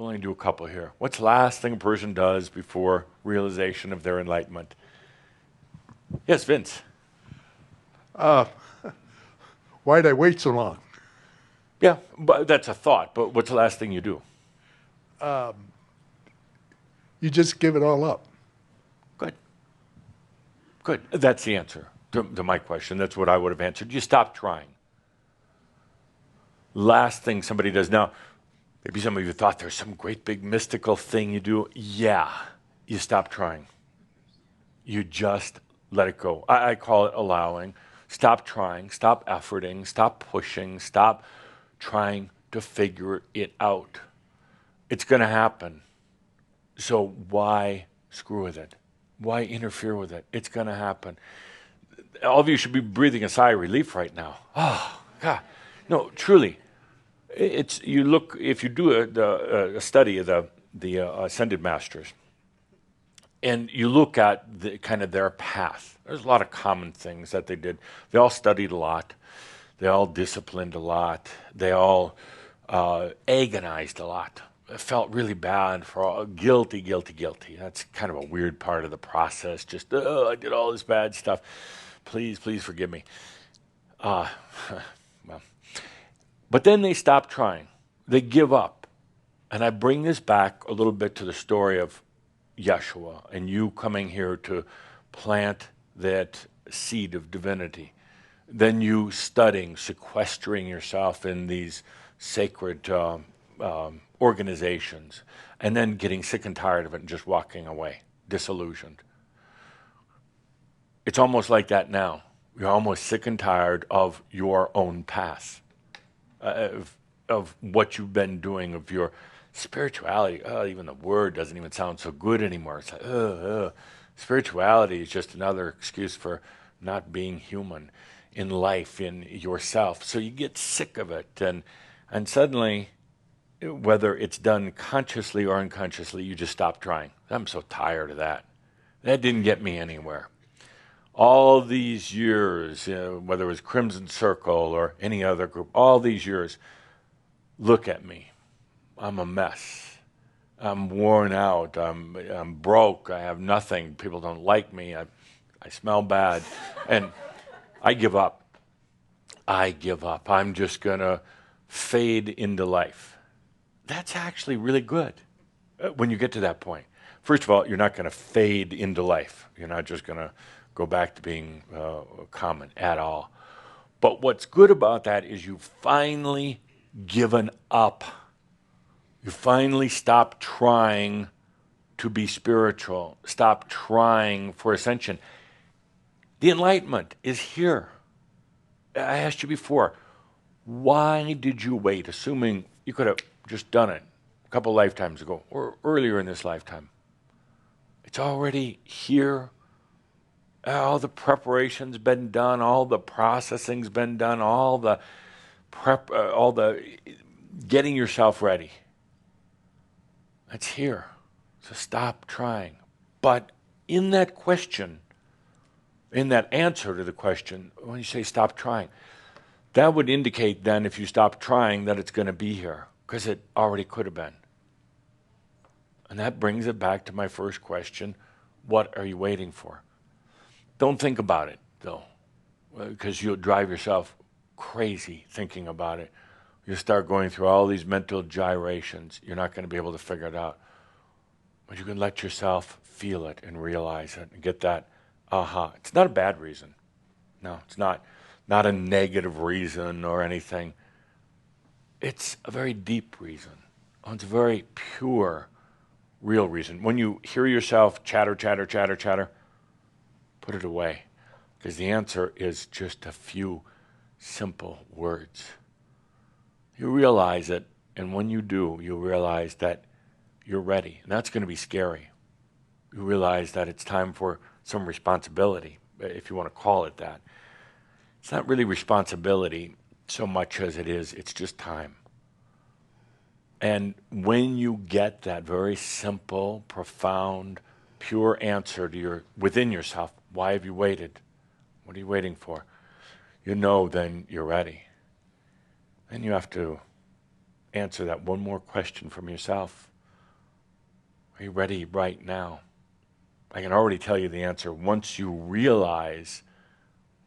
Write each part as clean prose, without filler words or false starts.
We'll only do a couple here. What's the last thing a person does before realization of their enlightenment? Yes, Vince. Why'd I wait so long? Yeah, but that's a thought. But what's the last thing you do? You just give it all up. Good. Good. That's the answer to my question. That's what I would have answered. You stop trying. Last thing somebody does. Now, maybe some of you thought there's some great big mystical thing you do. Yeah, you stop trying. You just let it go. I call it allowing. Stop trying, stop efforting, stop pushing, stop trying to figure it out. It's going to happen. So why screw with it? Why interfere with it? It's going to happen. All of you should be breathing a sigh of relief right now. Oh, God. No, truly. It's you look, if you do a study of the ascended masters, and you look at the kind of their path, there's a lot of common things that they did. They all studied a lot. They all disciplined a lot. They all agonized a lot. Felt really bad for all, guilty. That's kind of a weird part of the process. Just, I did all this bad stuff. Please forgive me. Well, but then they stop trying. They give up. And I bring this back a little bit to the story of Yeshua and you coming here to plant that seed of divinity. Then you studying, sequestering yourself in these sacred organizations, and then getting sick and tired of it and just walking away, disillusioned. It's almost like that now. You're almost sick and tired of your own path, of what you've been doing, of your spirituality. Even the word doesn't even sound so good anymore. It's like, spirituality is just another excuse for not being human in life, in yourself. So you get sick of it, and suddenly, whether it's done consciously or unconsciously, you just stop trying. I'm so tired of that. That didn't get me anywhere. All these years, whether it was Crimson Circle or any other group, all these years, look at me. I'm a mess. I'm worn out. I'm broke. I have nothing. People don't like me. I smell bad. And I give up. I'm just going to fade into life. That's actually really good when you get to that point. First of all, you're not going to fade into life. You're not just going to go back to being common at all. But what's good about that is you've finally given up. You finally stop trying to be spiritual. Stop trying for ascension. The enlightenment is here. I asked you before, why did you wait, assuming you could have just done it a couple lifetimes ago or earlier in this lifetime? It's already here. All the preparation's been done, all the processing's been done, all the getting yourself ready. It's here. So stop trying. But in that question, in that answer to the question, when you say stop trying, that would indicate then if you stop trying that it's going to be here, because it already could have been. And that brings it back to my first question, what are you waiting for? Don't think about it, though, because you'll drive yourself crazy thinking about it. You'll start going through all these mental gyrations. You're not going to be able to figure it out. But you can let yourself feel it and realize it and get that aha. It's not a bad reason. No, it's not a negative reason or anything. It's a very deep reason. It's a very pure, real reason. When you hear yourself chatter, put it away, because the answer is just a few simple words. You realize it, and when you do, you realize that you're ready, and that's going to be scary. You realize that it's time for some responsibility, if you want to call it that. It's not really responsibility so much as it's just time. And when you get that very simple, profound, pure answer to within yourself, why have you waited? What are you waiting for? You know then you're ready. Then you have to answer that one more question from yourself. Are you ready right now? I can already tell you the answer. Once you realize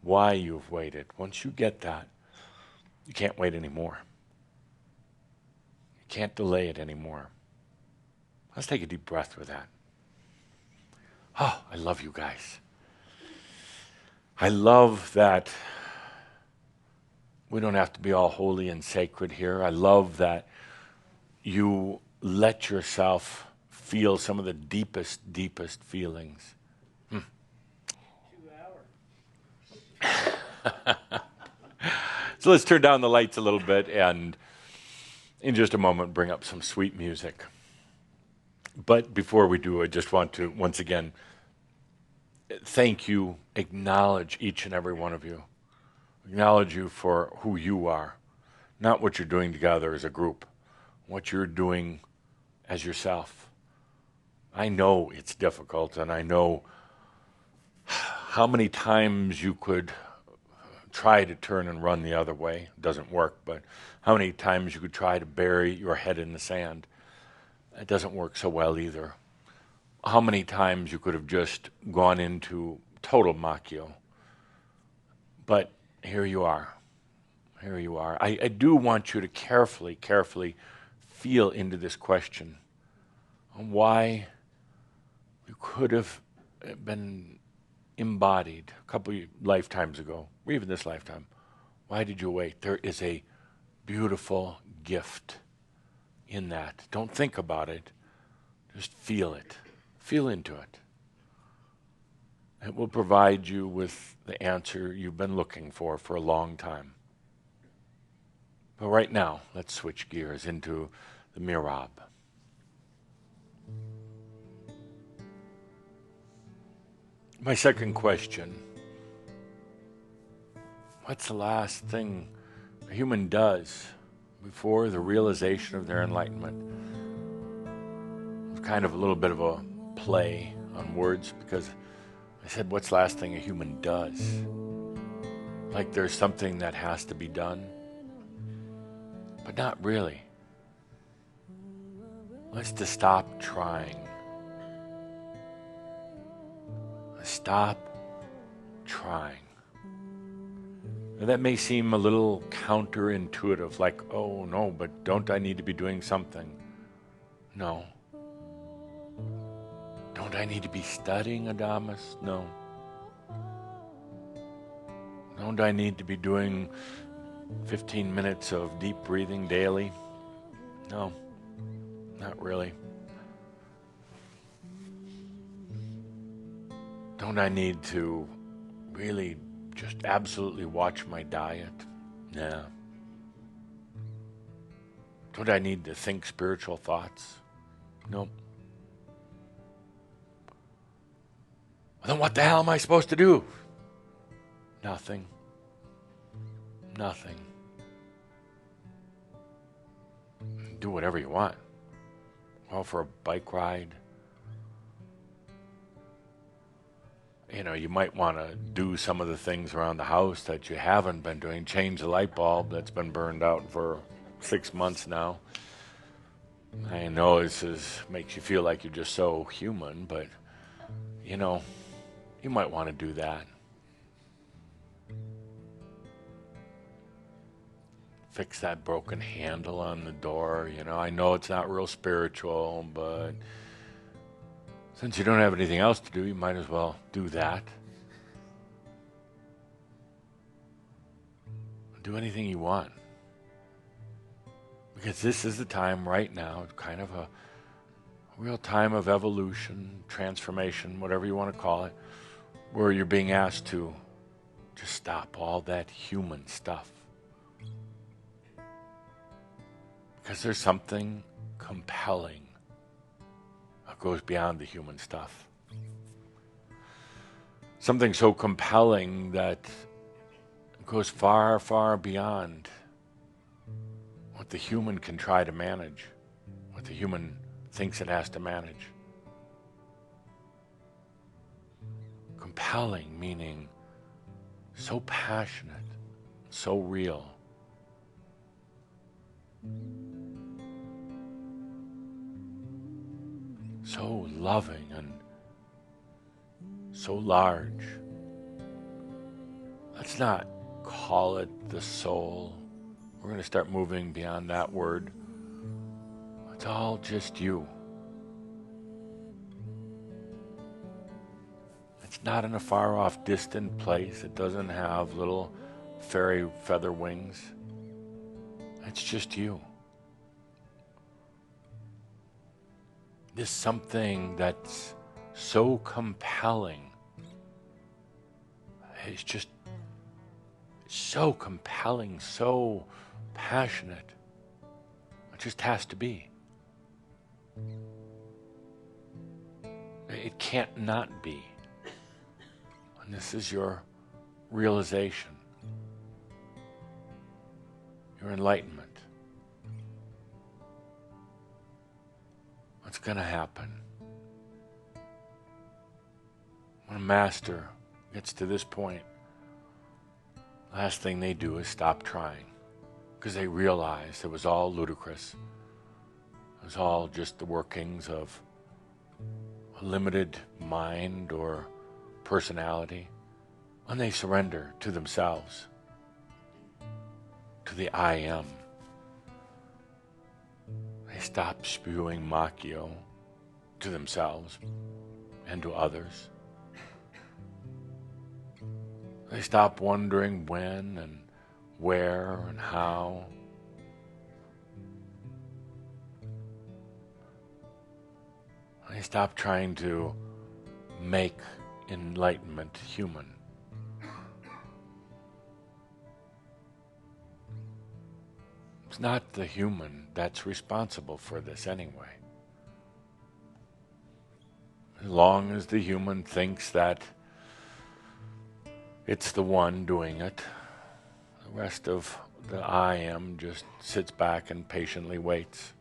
why you've waited, once you get that, you can't wait anymore. You can't delay it anymore. Let's take a deep breath with that. Oh, I love you guys. I love that we don't have to be all holy and sacred here. I love that you let yourself feel some of the deepest, deepest feelings. 2 hours. So let's turn down the lights a little bit and in just a moment bring up some sweet music. But before we do, I just want to once again thank you, acknowledge each and every one of you. Acknowledge you for who you are, not what you're doing together as a group, what you're doing as yourself. I know it's difficult, and I know how many times you could try to turn and run the other way. It doesn't work, but how many times you could try to bury your head in the sand. It doesn't work so well either. How many times you could have just gone into total Makyo. But here you are. Here you are. I do want you to carefully, carefully feel into this question on why you could have been embodied a couple of lifetimes ago, or even this lifetime. Why did you wait? There is a beautiful gift in that. Don't think about it. Just feel it. Feel into it. It will provide you with the answer you've been looking for a long time. But right now, let's switch gears into the Mirab. My second question, what's the last thing a human does before the realization of their enlightenment? It's kind of a little bit of a play on words because I said, what's the last thing a human does? Like there's something that has to be done, but not really. Let's just stop trying. Stop trying. Now that may seem a little counterintuitive, like, oh no, but don't I need to be doing something? No. Don't I need to be studying, Adamus? No. Don't I need to be doing 15 minutes of deep breathing daily? No, not really. Don't I need to really just absolutely watch my diet? Nah. Don't I need to think spiritual thoughts? Nope. Well, then what the hell am I supposed to do? Nothing. Nothing. Do whatever you want. Go for a bike ride. You know, you might want to do some of the things around the house that you haven't been doing. Change the light bulb that's been burned out for 6 months now. I know makes you feel like you're just so human, but, you know, you might want to do that. Fix that broken handle on the door. You know, I know it's not real spiritual, but since you don't have anything else to do, you might as well do that. Do anything you want. Because this is the time right now, kind of a real time of evolution, transformation, whatever you want to call it, where you're being asked to just stop all that human stuff. Because there's something compelling that goes beyond the human stuff. Something so compelling that goes far, far beyond what the human can try to manage, what the human thinks it has to manage. Compelling meaning so passionate, so real. so loving and so large. Let's not call it the soul. We're going to start moving beyond that word. It's all just you. It's not in a far off distant place. It doesn't have little fairy feather wings. It's just you. There's something that's so compelling. It's just so compelling, so passionate. It just has to be. It can't not be. And this is your realization, your enlightenment. What's going to happen? When a master gets to this point, last thing they do is stop trying, because they realize it was all ludicrous. It was all just the workings of a limited mind or personality. When they surrender to themselves, to the I am, they stop spewing Makyo to themselves and to others. They stop wondering when and where and how. They stop trying to make enlightenment human. It's not the human that's responsible for this anyway. As long as the human thinks that it's the one doing it, the rest of the I am just sits back and patiently waits.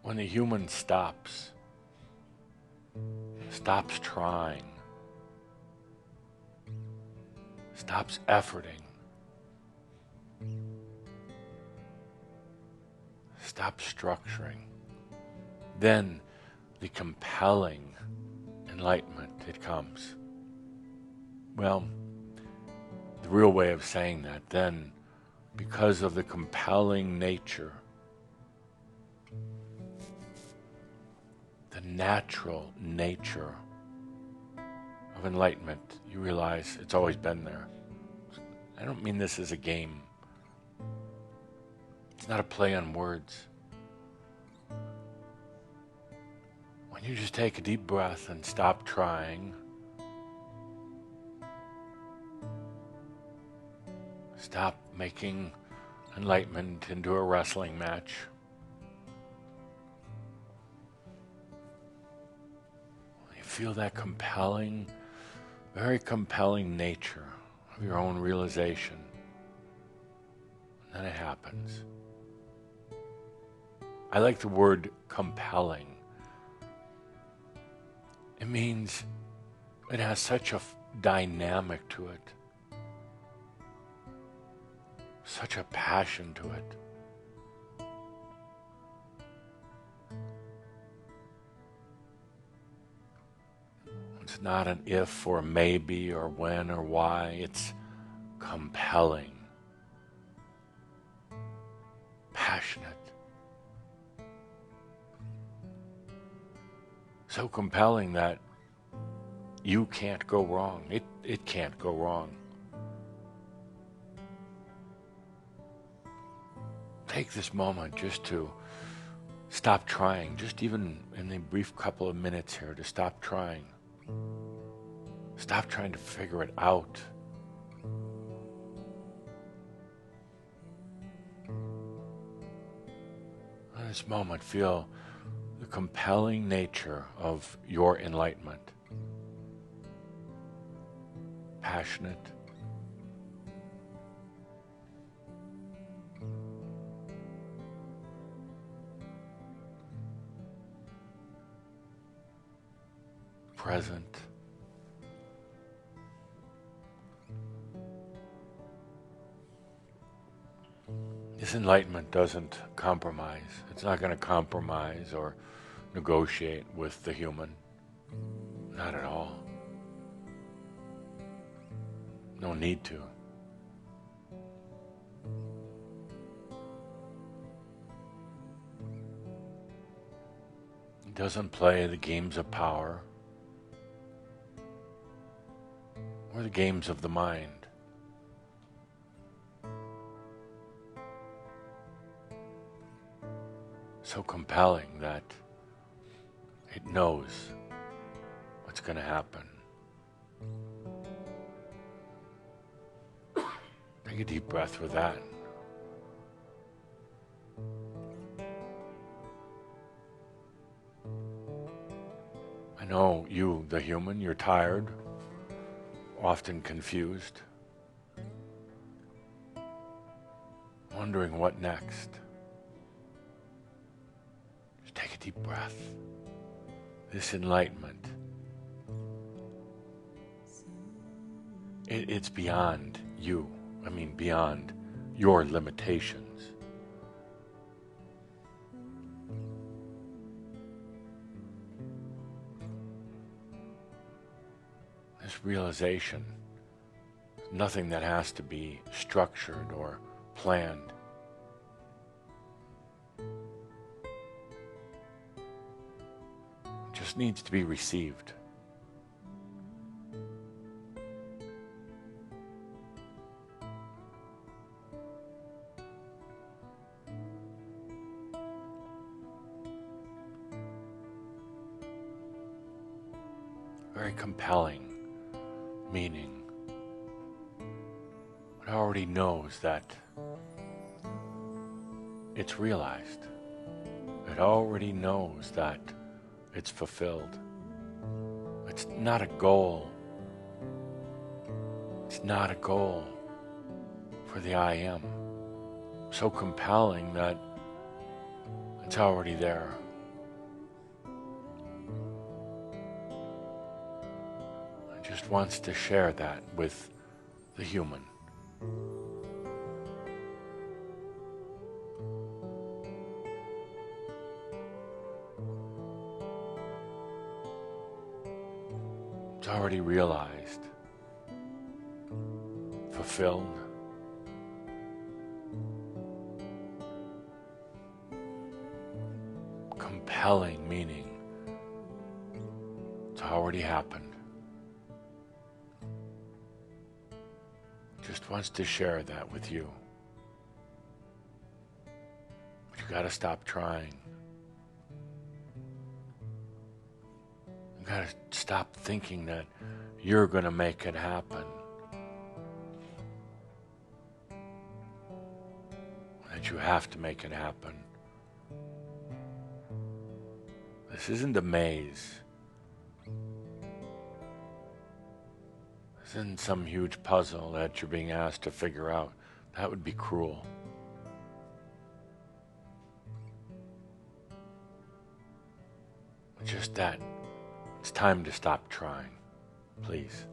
When the human stops trying, stops efforting, stops structuring, then the compelling enlightenment, it comes. Well, the real way of saying that, then, because of the compelling nature, the natural nature of enlightenment, you realize it's always been there. I don't mean this as a game. It's not a play on words. When you just take a deep breath and stop trying, stop making enlightenment into a wrestling match. You feel that compelling, very compelling nature of your own realization. And then it happens. I like the word compelling. It means it has such a dynamic to it. Such a passion to it. It's not an if or maybe or when or why. It's compelling, passionate. So compelling that you can't go wrong. It can't go wrong. Take this moment just to stop trying, just even in the brief couple of minutes here, to stop trying. Stop trying to figure it out. In this moment, feel the compelling nature of your enlightenment. Passionate. Present. This enlightenment doesn't compromise. It's not going to compromise or negotiate with the human. Not at all. No need to. He doesn't play the games of power or the games of the mind. So compelling that it knows what's going to happen. Take a deep breath with that. I know you, the human, you're tired, often confused, wondering what next. Just take a deep breath. This enlightenment, it's beyond you. I mean, beyond your limitations. This realization, nothing that has to be structured or planned. It just needs to be received. Very compelling meaning. It already knows that it's realized. It already knows that it's fulfilled. It's not a goal. It's not a goal for the I am. So compelling that it's already there. Just wants to share that with the human. It's already realized, fulfilled. Compelling meaning. It's already happened. Just wants to share that with you. But you gotta stop trying. You gotta stop thinking that you're gonna make it happen. That you have to make it happen. This isn't a maze. This isn't some huge puzzle that you're being asked to figure out. That would be cruel. Just that. It's time to stop trying. Please.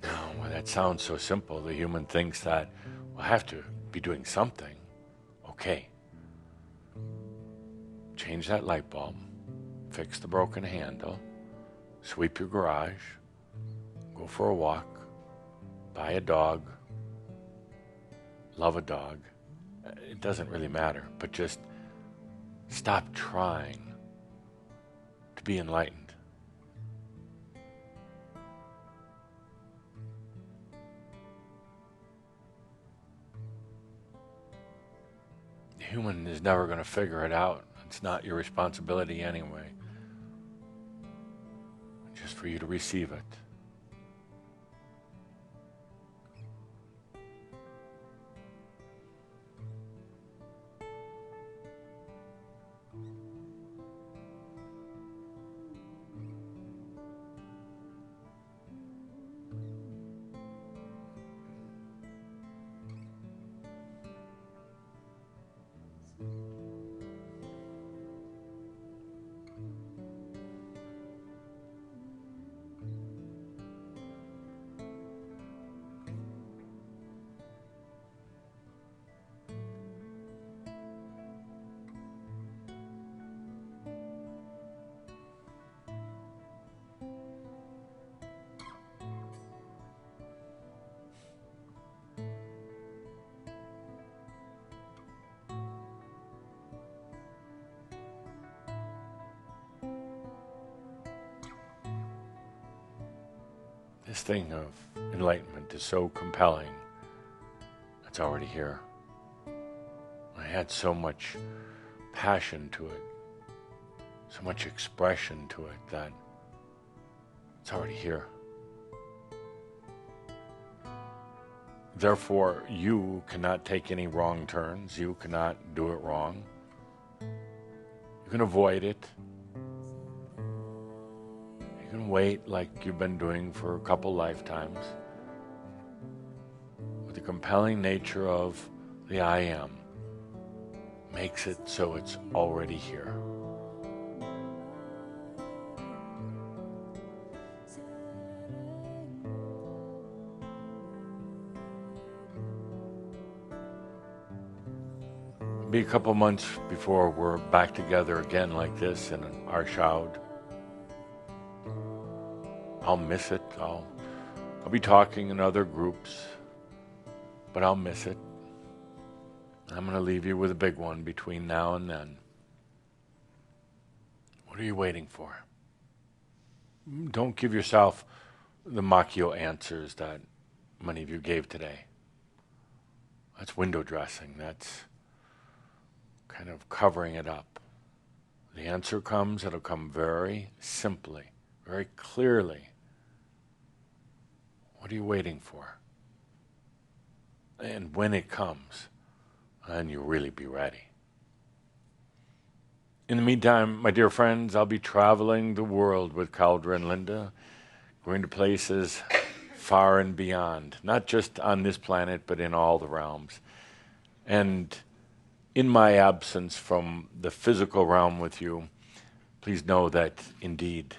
Now, well, that sounds so simple. The human thinks that, well, I have to be doing something. Okay. Change that light bulb, fix the broken handle, sweep your garage, go for a walk, buy a dog, love a dog. It doesn't really matter, but just stop trying to be enlightened. The human is never going to figure it out. It's not your responsibility anyway. Just for you to receive it. This thing of enlightenment is so compelling. It's already here. I had so much passion to it, so much expression to it that it's already here. Therefore, you cannot take any wrong turns. You cannot do it wrong. You can avoid it. You can wait like you've been doing for a couple lifetimes. But the compelling nature of the I am makes it so it's already here. It'll be a couple months before we're back together again like this in our shout. I'll miss it. I'll be talking in other groups, but I'll miss it. I'm going to leave you with a big one between now and then. What are you waiting for? Don't give yourself the Machio answers that many of you gave today. That's window dressing. That's kind of covering it up. The answer comes, it'll come very simply, very clearly. What are you waiting for? And when it comes, then you'll really be ready. In the meantime, my dear friends, I'll be traveling the world with Caldra and Linda, going to places far and beyond, not just on this planet, but in all the realms. And in my absence from the physical realm with you, please know that indeed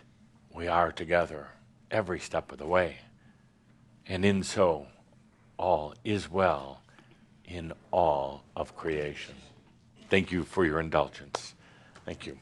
we are together every step of the way. And in so, all is well in all of creation. Thank you for your indulgence. Thank you.